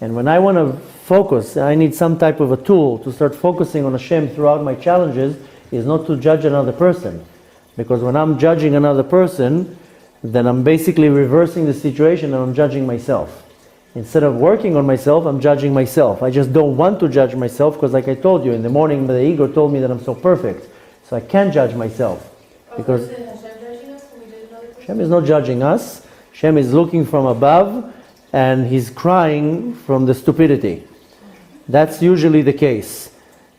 And when I want to focus, I need some type of a tool to start focusing on Hashem throughout my challenges, is not to judge another person. Because when I'm judging another person, then I'm basically reversing the situation and I'm judging myself. Instead of working on myself, I'm judging myself. I just don't want to judge myself because, like I told you, in the morning the ego told me that I'm so perfect. So I can't judge myself. Because Hashem is not judging us. Hashem is looking from above and He's crying from the stupidity. That's usually the case.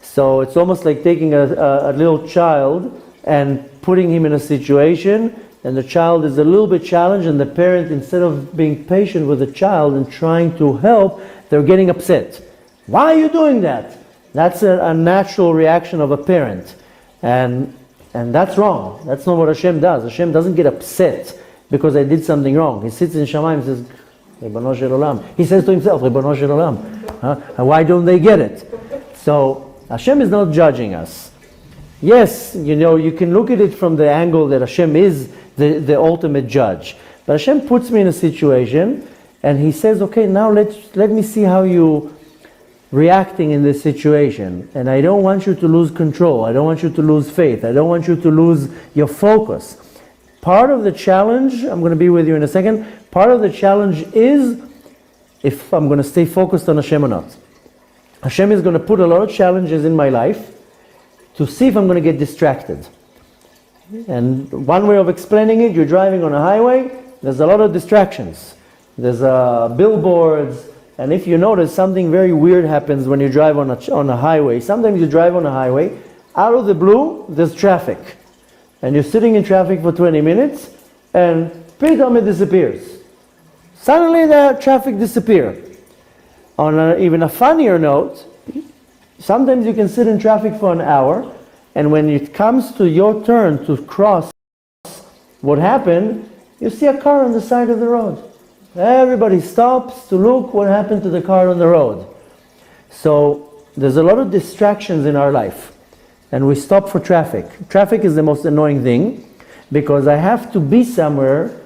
So it's almost like taking a little child and putting him in a situation, and the child is a little bit challenged, and the parent, instead of being patient with the child and trying to help, they're getting upset. Why are you doing that? That's a natural reaction of a parent. And that's wrong. That's not what Hashem does. Hashem doesn't get upset because I did something wrong. He sits in Shamayim and says, Ribono shel olam. He says to himself, Ribono shel olam. Why don't they get it? So Hashem is not judging us. Yes, you can look at it from the angle that Hashem is the ultimate judge. But Hashem puts me in a situation and He says, okay, now let me see how you reacting in this situation. And I don't want you to lose control. I don't want you to lose faith. I don't want you to lose your focus. Part of the challenge, I'm going to be with you in a second, part of the challenge is if I'm going to stay focused on Hashem or not. Hashem is going to put a lot of challenges in my life to see if I'm going to get distracted. And one way of explaining it, you're driving on a highway, there's a lot of distractions. There's billboards, and if you notice, something very weird happens when you drive on a highway. Sometimes you drive on a highway, out of the blue, there's traffic. And you're sitting in traffic for 20 minutes, and pitom it disappears. Suddenly the traffic disappears. On even a funnier note, sometimes you can sit in traffic for an hour, and when it comes to your turn to cross what happened, you see a car on the side of the road. Everybody stops to look what happened to the car on the road. So there's a lot of distractions in our life, and we stop for traffic. Traffic is the most annoying thing because I have to be somewhere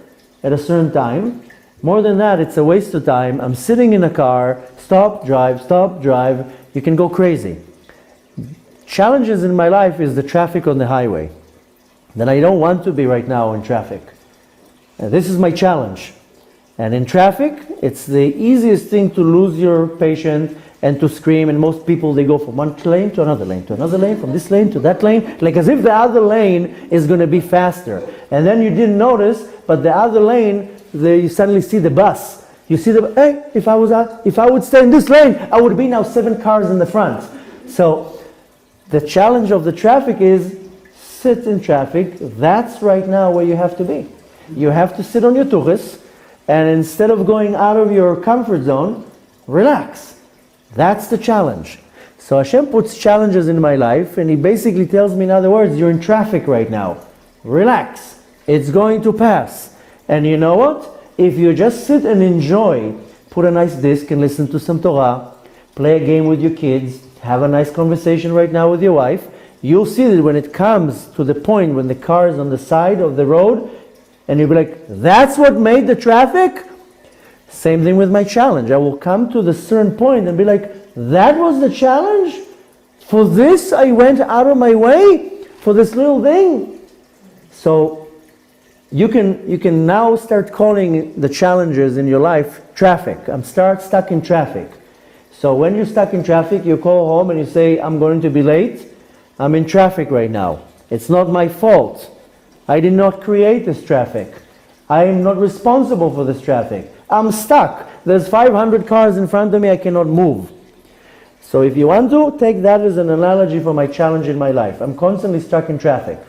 at a certain time. More than that, it's a waste of time. I'm sitting in a car, stop, drive, you can go crazy. Challenges in my life is the traffic on the highway. Then I don't want to be right now in traffic. This is my challenge. And in traffic, it's the easiest thing to lose your patience and to scream, and most people, they go from one lane to another lane, to another lane, from this lane to that lane, like as if the other lane is going to be faster. And then you didn't notice, but the other lane, you suddenly see the bus. You see hey, if I would stay in this lane, I would be now 7 cars in the front. So the challenge of the traffic is sit in traffic. That's right now where you have to be. You have to sit on your tuchus, and instead of going out of your comfort zone, relax. That's the challenge. So Hashem puts challenges in my life, and He basically tells me, in other words, you're in traffic right now. Relax. It's going to pass. And you know what? If you just sit and enjoy, put a nice disc and listen to some Torah, play a game with your kids, have a nice conversation right now with your wife, you'll see that when it comes to the point when the car is on the side of the road, and you'll be like, that's what made the traffic? Same thing with my challenge. I will come to the certain point and be like, that was the challenge? For this I went out of my way? For this little thing? So you can now start calling the challenges in your life traffic. I'm stuck in traffic. So when you're stuck in traffic, you call home and you say, I'm going to be late. I'm in traffic right now. It's not my fault. I did not create this traffic. I am not responsible for this traffic. I'm stuck. There's 500 cars in front of me. I cannot move. So if you want to, take that as an analogy for my challenge in my life. I'm constantly stuck in traffic.